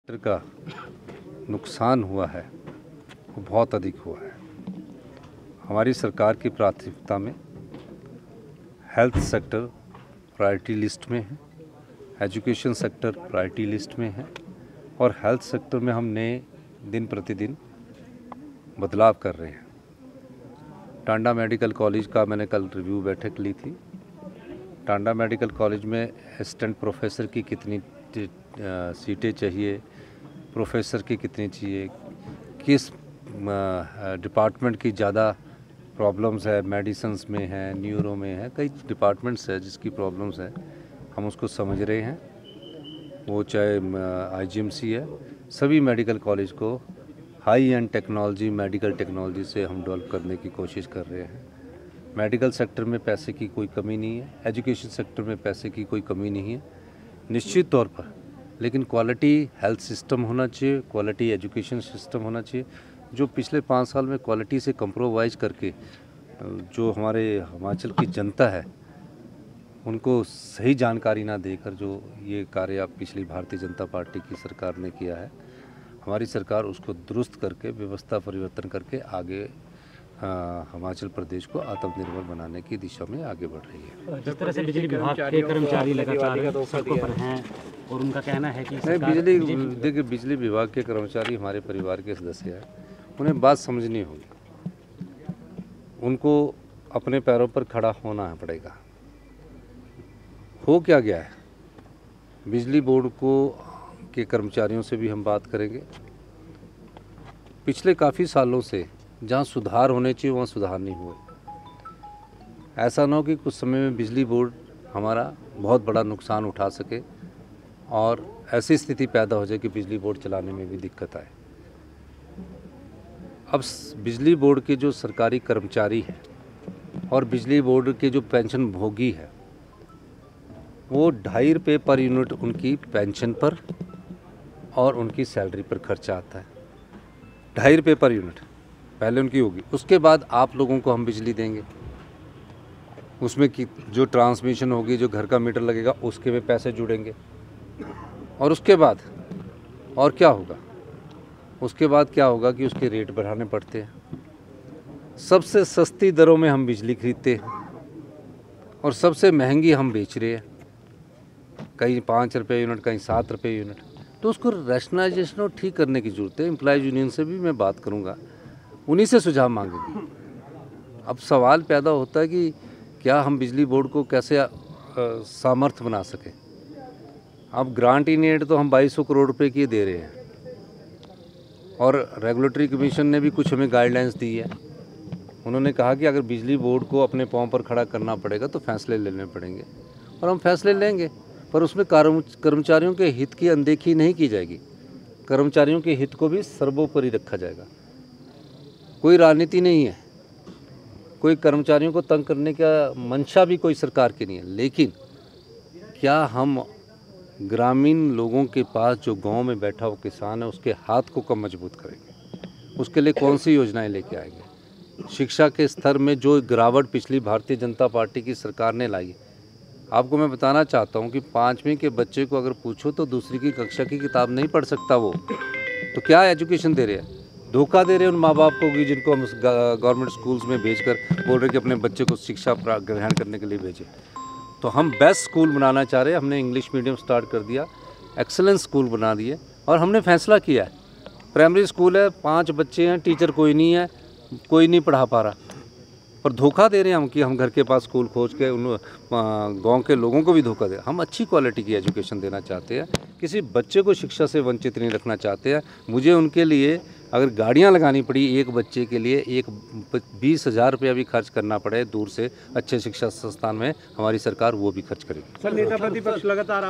का नुकसान हुआ है वो बहुत अधिक हुआ है। हमारी सरकार की प्राथमिकता में हेल्थ सेक्टर प्रायोरिटी लिस्ट में है, एजुकेशन सेक्टर प्रायोरिटी लिस्ट में है और हेल्थ सेक्टर में हम नए दिन प्रतिदिन बदलाव कर रहे हैं। टांडा मेडिकल कॉलेज का मैंने कल रिव्यू बैठक ली थी। टांडा मेडिकल कॉलेज में असिस्टेंट प्रोफेसर की कितनी सीटें चाहिए, प्रोफेसर की कितनी चाहिए, किस डिपार्टमेंट की ज़्यादा प्रॉब्लम्स है, मेडिसिन्स में है, न्यूरो में है, कई डिपार्टमेंट्स है जिसकी प्रॉब्लम्स है, हम उसको समझ रहे हैं। वो चाहे आईजीएमसी है, सभी मेडिकल कॉलेज को high and technology, medical technology से हम डेवलप करने की कोशिश कर रहे हैं। मेडिकल सेक्टर में पैसे की कोई कमी नहीं है, एजुकेशन सेक्टर में पैसे की कोई कमी नहीं है निश्चित तौर पर, लेकिन क्वालिटी हेल्थ सिस्टम होना चाहिए, क्वालिटी एजुकेशन सिस्टम होना चाहिए। जो पिछले 5 साल में क्वालिटी से कंप्रोमाइज़ करके जो हमारे हिमाचल की जनता है उनको सही जानकारी ना देकर जो ये कार्य पिछली भारतीय जनता पार्टी की सरकार ने किया है, हमारी सरकार उसको दुरुस्त करके व्यवस्था परिवर्तन करके आगे हिमाचल प्रदेश को आत्मनिर्भर बनाने की दिशा में आगे बढ़ रही है। जिस तरह से बिजली विभाग के कर्मचारी लगातार सड़कों पर हैं और उनका कहना है कि देखिए बिजली विभाग के कर्मचारी हमारे परिवार के सदस्य हैं, उन्हें बात समझनी होगी, उनको अपने पैरों पर खड़ा होना पड़ेगा। हो क्या गया है, बिजली बोर्ड को के कर्मचारियों से भी हम बात करेंगे। पिछले काफ़ी सालों से जहाँ सुधार होने चाहिए वहाँ सुधार नहीं हुए। ऐसा ना हो कि कुछ समय में बिजली बोर्ड हमारा बहुत बड़ा नुकसान उठा सके और ऐसी स्थिति पैदा हो जाए कि बिजली बोर्ड चलाने में भी दिक्कत आए। अब बिजली बोर्ड के जो सरकारी कर्मचारी हैं और बिजली बोर्ड के जो पेंशन भोगी है वो 2.5 रुपये पर यूनिट उनकी पेंशन पर और उनकी सैलरी पर खर्चा आता है। 2.5 रुपये पर यूनिट पहले उनकी होगी, उसके बाद आप लोगों को हम बिजली देंगे, उसमें की जो ट्रांसमिशन होगी, जो घर का मीटर लगेगा उसके में पैसे जुड़ेंगे और उसके बाद और क्या होगा, उसके बाद क्या होगा कि उसके रेट बढ़ाने पड़ते हैं। सबसे सस्ती दरों में हम बिजली खरीदते हैं और सबसे महंगी हम बेच रहे हैं, कहीं 5 रुपये यूनिट, कहीं 7 रुपये यूनिट। तो उसको रैशनलाइजेशन और ठीक करने की ज़रूरत है। एम्प्लॉयज़ यूनियन से भी मैं बात करूँगा, उन्हीं से सुझाव मांगेंगे। अब सवाल पैदा होता है कि क्या हम बिजली बोर्ड को कैसे सामर्थ्य बना सकें। अब ग्रांट इन एड तो हम 2200 करोड़ रुपए की दे रहे हैं और रेगुलेटरी कमीशन ने भी कुछ हमें गाइडलाइंस दी है। उन्होंने कहा कि अगर बिजली बोर्ड को अपने पांव पर खड़ा करना पड़ेगा तो फैसले लेने पड़ेंगे और हम फैसले लेंगे, पर उसमें कर्मचारियों के हित की अनदेखी नहीं की जाएगी। कर्मचारियों के हित को भी सर्वोपरि रखा जाएगा। कोई राजनीति नहीं है, कोई कर्मचारियों को तंग करने का मंशा भी कोई सरकार की नहीं है, लेकिन क्या हम ग्रामीण लोगों के पास जो गांव में बैठा हुआ किसान है उसके हाथ को कम मजबूत करेंगे, उसके लिए कौन सी योजनाएं लेके आएंगे। शिक्षा के स्तर में जो गिरावट पिछली भारतीय जनता पार्टी की सरकार ने लाई, आपको मैं बताना चाहता हूं कि 5वीं के बच्चे को अगर पूछो तो दूसरी की कक्षा की किताब नहीं पढ़ सकता वो, तो क्या एजुकेशन दे रहे हैं। धोखा दे रहे हैं उन माँ बाप को कि जिनको हम गवर्नमेंट स्कूल्स में भेजकर बोल रहे कि अपने बच्चे को शिक्षा ग्रहण करने के लिए भेजें। तो हम बेस्ट स्कूल बनाना चाह रहे हैं। हमने इंग्लिश मीडियम स्टार्ट कर दिया, एक्सेलेंस स्कूल बना दिए और हमने फैसला किया है प्राइमरी स्कूल है, 5 बच्चे हैं, टीचर कोई नहीं है, कोई नहीं पढ़ा पा रहा, पर धोखा दे रहे हैं हम कि हम घर के पास स्कूल खोज के उन गांव के लोगों को भी धोखा दे। हम अच्छी क्वालिटी की एजुकेशन देना चाहते हैं, किसी बच्चे को शिक्षा से वंचित नहीं रखना चाहते हैं। मुझे उनके लिए अगर गाड़ियां लगानी पड़ी एक बच्चे के लिए, 20,000 रुपया भी खर्च करना पड़े दूर से अच्छे शिक्षा संस्थान में, हमारी सरकार वो भी खर्च करेगी। सर, नेता प्रतिपक्ष लगातार